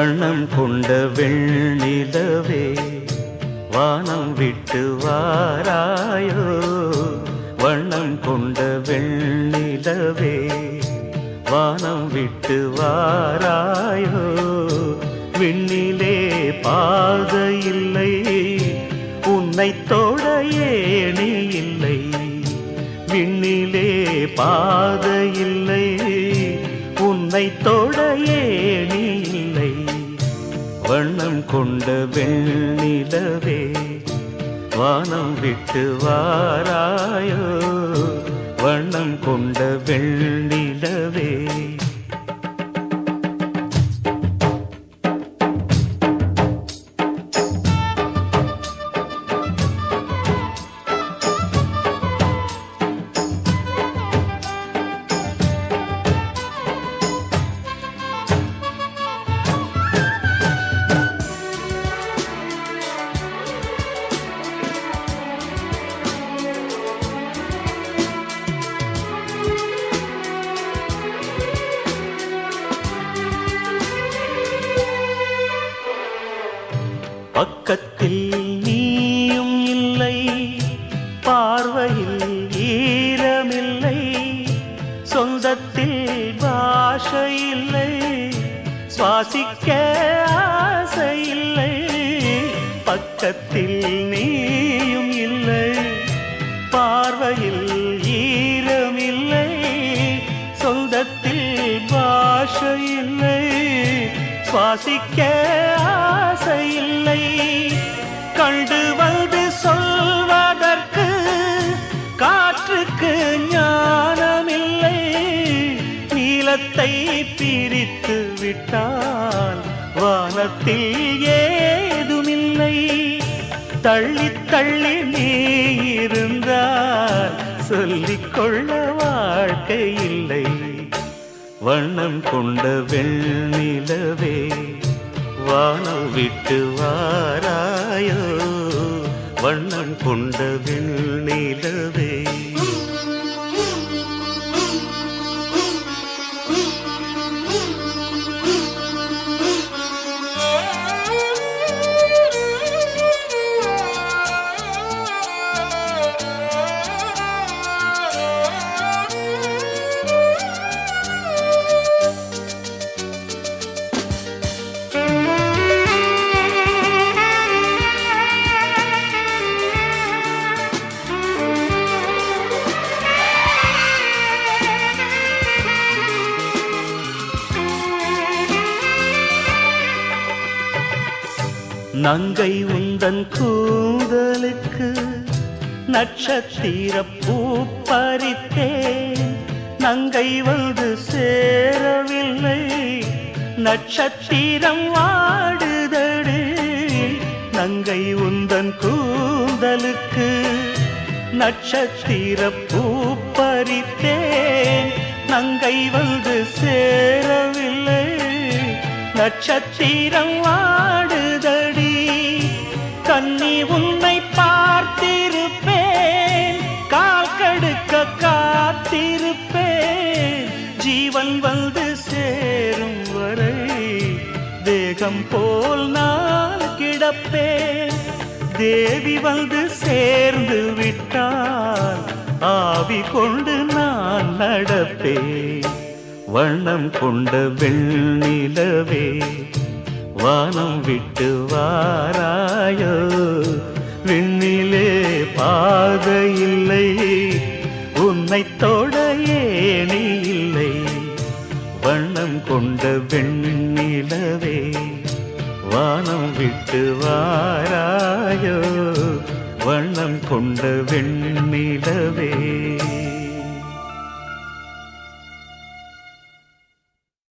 வண்ணம் கொண்ட வெண்ணிலவே வானம் விட்டு வாராயோ. வண்ணம் கொண்ட வெண்ணிலவே வானம் விட்டு வாராயோ. விண்ணிலே பாதை இல்லை, உன்னை தொட ஏணி இல்லை. விண்ணிலே பாதை இல்லை, உன்னை தொட ஏணி இல்லை. வண்ணம் கொண்ட வெண்ணிலவே வானம் விட்டு வாராயோ. வண்ணம் கொண்ட வெண்ணிலவே பக்கத்தில் நீயும் இல்லை, பார்வையில் ஈரமில்லை. சொந்தத்தில் பாஷை இல்லை, சுவாசிக்க ஆசை இல்லை. பக்கத்தில் நீயும் இல்லை, பார்வையில் ஈரமில்லை. சொந்தத்தில் பாஷை இல்லை, சுவாசிக்க ஆசை இல்லை. கண்டு வந்து சொல்வதற்கு காற்றுக்கு ஞானமில்லை. நீலத்தை பிரித்து விட்டால் வானத்தில் ஏதுமில்லை. தள்ளி தள்ளி நீ இருந்தால் சொல்லிக்கொள்ள வாழ்க்கை இல்லை. வண்ணம் கொண்ட வெண்ணிலவே வானம் விட்டு வாராயோ. வண்ணம் கொண்ட வெண்ணிலவே நங்கை உந்தன் கூந்தலுக்கு நட்சத்திர பூ பறித்தேன். நங்கை வந்து சேரவில்லை, நட்சத்திரம் வாடுதடு. நங்கை உந்தன் கூந்தலுக்கு நட்சத்திர பூ பறித்தேன். நங்கை வந்து சேரவில்லை, நட்சத்திரம் வாடுதடி. கண்ணி உன்னை பார்த்திருப்பேன், கால் கடுக்க காத்திருப்பேன். ஜீவன் வந்து சேரும் வரை தேகம் போல் நான் கிடப்பேன். தேவி வந்து சேர்ந்து விட்டால் ஆவி கொண்டு நான் நடப்பேன். வண்ணம் கொண்ட வெண்ணிலவே வானம் விட்டு வாராயோ. விண்ணிலே பாதை இல்லை, உன்னை தொட ஏணி இல்லை. வண்ணம் கொண்ட வெண்ணிலவே வானம் விட்டு வாராயோ. வண்ணம் கொண்ட வெண்ணிலவே